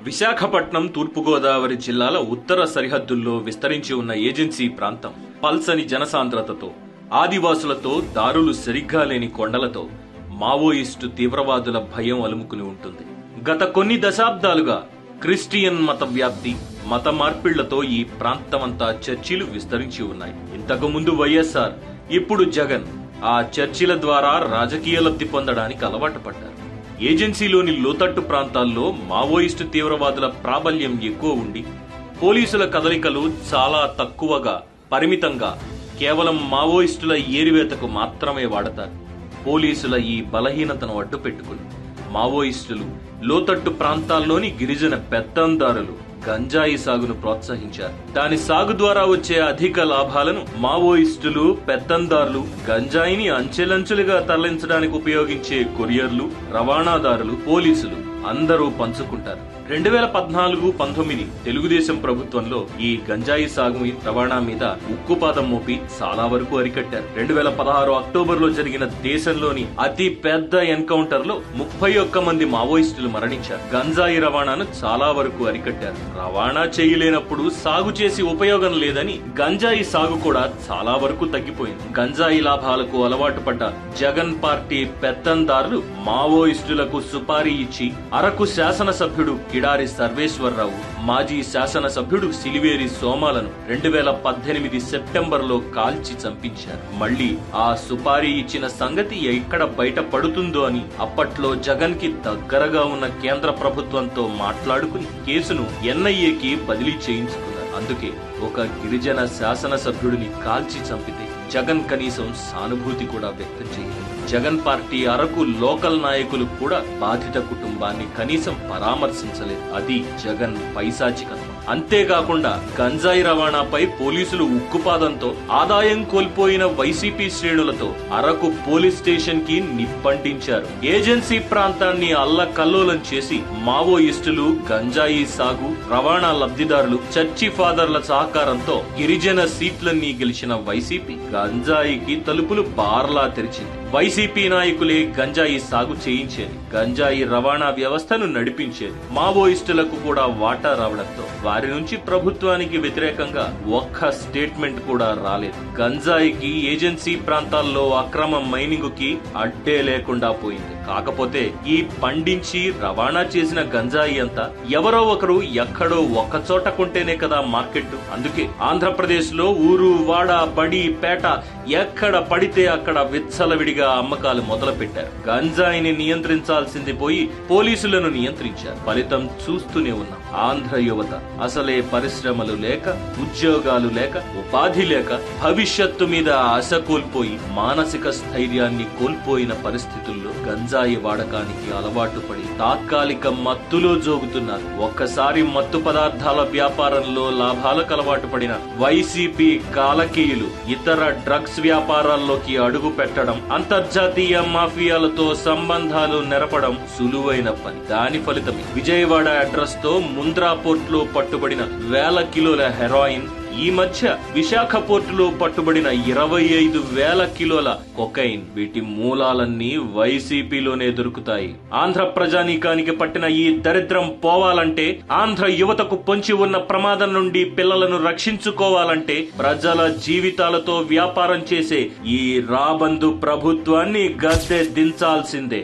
విశాఖపట్నం తూర్పుగోదావరి జిల్లాల ఉత్తర సరిహద్దుల్లో విస్తరించి ఉన్న ఏజెన్సీ ప్రాంతం పల్సని జనసాంద్రతతో, ఆదివాసులతో, దారులు సరిగ్గా లేని కొండలతో మావోయిస్టు తీవ్రవాదుల భయం అలుముకుని ఉంటుంది. గత కొన్ని దశాబ్దాలుగా క్రిస్టియన్ మత వ్యాప్తి, మత మార్పిళ్లతో ఈ ప్రాంతమంతా చర్చిలు విస్తరించి ఉన్నాయి. ఇంతకు ముందు వైఎస్ఆర్, ఇప్పుడు జగన్ ఆ చర్చిల ద్వారా రాజకీయ లబ్ధి పొందడానికి అలవాటు పడ్డారు. ఏజెన్సీలోని లోతట్టు ప్రాంతాల్లో మావోయిస్టు తీవ్రవాదుల ప్రాబల్యం ఎక్కువ ఉండి, పోలీసుల కదలికలు చాలా తక్కువగా, పరిమితంగా కేవలం మావోయిస్టుల ఏరివేతకు మాత్రమే వాడతారు. పోలీసుల ఈ బలహీనతను అడ్డు పెట్టుకుని మావోయిస్టులు లోతట్టు ప్రాంతాల్లోని గిరిజన పెత్తందారులు గంజాయి సాగును ప్రోత్సహించారు. దాని సాగు ద్వారా వచ్చే అధిక లాభాలను మావోయిస్టులు, పెత్తందారులు గంజాయిని అంచెలంచెలుగా తరలించడానికి ఉపయోగించే కొరియర్లు, రవాణాదారులు, పోలీసులు అందరూ పంచుకుంటారు. 2014-19 తెలుగుదేశం ప్రభుత్వంలో ఈ గంజాయి సాగు రవాణా మీద ఉక్కుపాదం మోపి చాలా వరకు అరికట్టారు. 2016 అక్టోబర్ లో జరిగిన దేశంలోని అతి పెద్ద ఎన్కౌంటర్ లో 31 మంది మావోయిస్టులు మరణించారు. గంజాయి రవాణాను చాలా వరకు అరికట్టారు. రవాణా చేయలేనప్పుడు సాగు చేసి ఉపయోగం లేదని గంజాయి సాగు కూడా చాలా వరకు తగ్గిపోయింది. గంజాయి లాభాలకు అలవాటు పడ్డ జగన్ పార్టీ పెత్తందారులు మావోయిస్టులకు సుపారీ ఇచ్చి అరకు శాసనసభ్యుడు కిడారి సర్వేశ్వరరావు, మాజీ శాసనసభ్యుడు సిలివేరి సోమాలను 2018 సెప్టెంబర్ లో కాల్చి చంపించారు. మళ్లీ ఆ సుపారీ ఇచ్చిన సంగతి ఎక్కడ బయట పడుతుందో అని అప్పట్లో జగన్ కి దగ్గరగా ఉన్న కేంద్ర ప్రభుత్వంతో మాట్లాడుకుని కేసును ఎన్ఐఏకి బదిలీ చేయించుకున్నారు. అందుకే ఒక గిరిజన శాసనసభ్యుడిని కాల్చి చంపితే జగన్ కనీసం సానుభూతి కూడా వ్యక్తం చేయలేదు. జగన్ పార్టీ అరకు లోకల్ నాయకులు కూడా బాధిత కుటుంబాన్ని కనీసం పరామర్శించలేదు. అది జగన్ పైశాచికత్వం. అంతేకాకుండా గంజాయి రవాణాపై పోలీసులు ఉక్కుపాదంతో ఆదాయం కోల్పోయిన వైసీపీ శ్రేణులతో అరకు పోలీస్ స్టేషన్ కి నిప్పంటించారు. ఏజెన్సీ ప్రాంతాన్ని అల్లకల్లోలం చేసి మావోయిస్టులు, గంజాయి సాగు, రవాణా లబ్ధిదారులు, చర్చి ఫాదర్ల సహకారంతో గిరిజన సీట్లన్నీ గెలిచిన వైసీపీ గంజాయికి తలుపులు బార్లా తెరిచింది. వైసీపీ నాయకులే గంజాయి సాగు చేయించేది, గంజాయి రవాణా వ్యవస్థను నడిపించేది. మావోయిస్టులకు కూడా వాటా రావడంతో వారి నుంచి ప్రభుత్వానికి వ్యతిరేకంగా ఒక్క స్టేట్మెంట్ కూడా రాలేదు. గంజాయికి, ఏజెన్సీ ప్రాంతాల్లో అక్రమ మైనింగ్ కి అడ్డే లేకుండా పోయింది. కాకపోతే ఈ పండించి రవాణా చేసిన గంజాయి అంతా ఎవరో ఒకరు ఎక్కడో ఒక్క చోట కొంటేనే కదా మార్కెట్. అందుకే ఆంధ్రప్రదేశ్ లో ఊరు, వాడ, బడి, పేట ఎక్కడ పడితే అక్కడ విచ్చలవిడిగా అమ్మకాలు మొదలు పెట్టారు. గంజాయిని నియంత్రించాల్సింది పోయి పోలీసులను నియంత్రించారు. ఫలితం చూస్తూనే ఉన్నాం. ఆంధ్ర యువత అసలే పరిశ్రమలు లేక, ఉద్యోగాలు లేక, ఉపాధి లేక, భవిష్యత్తు మీద ఆశ కోల్పోయి మానసిక స్థైర్యాన్ని కోల్పోయిన పరిస్థితుల్లో గంజాయి వాడకానికి అలవాటు పడి తాత్కాలిక మత్తులో జోగుతున్నారు. ఒక్కసారి మత్తు పదార్థాల వ్యాపారంలో లాభాలకు అలవాటు పడిన వైసీపీ కాలకీయులు ఇతర డ్రగ్స్ వ్యాపారాల్లోకి అడుగు పెట్టడం, అంతర్జాతీయ మాఫియాలతో సంబంధాలు నెరపడం సులువైన పని. దాని ఫలితమే విజయవాడ అడ్రస్ తో ముంద్రా పోర్ట్ లో పట్టుబడిన 1000 కిలోల హెరాయిన్, ఈ మధ్య విశాఖ పోర్టులో పట్టుబడిన 25,000 కిలోల కొకైన్. వీటి మూలాలన్నీ వైసీపీలోనే దొరుకుతాయి. ఆంధ్ర ప్రజానీకానికి పట్టిన ఈ దరిద్రం పోవాలంటే, ఆంధ్ర యువతకు పొంచి ఉన్న ప్రమాదం నుండి పిల్లలను రక్షించుకోవాలంటే ప్రజల జీవితాలతో వ్యాపారం చేసే ఈ రాబందు ప్రభుత్వాన్ని గద్దె దించాల్సిందే.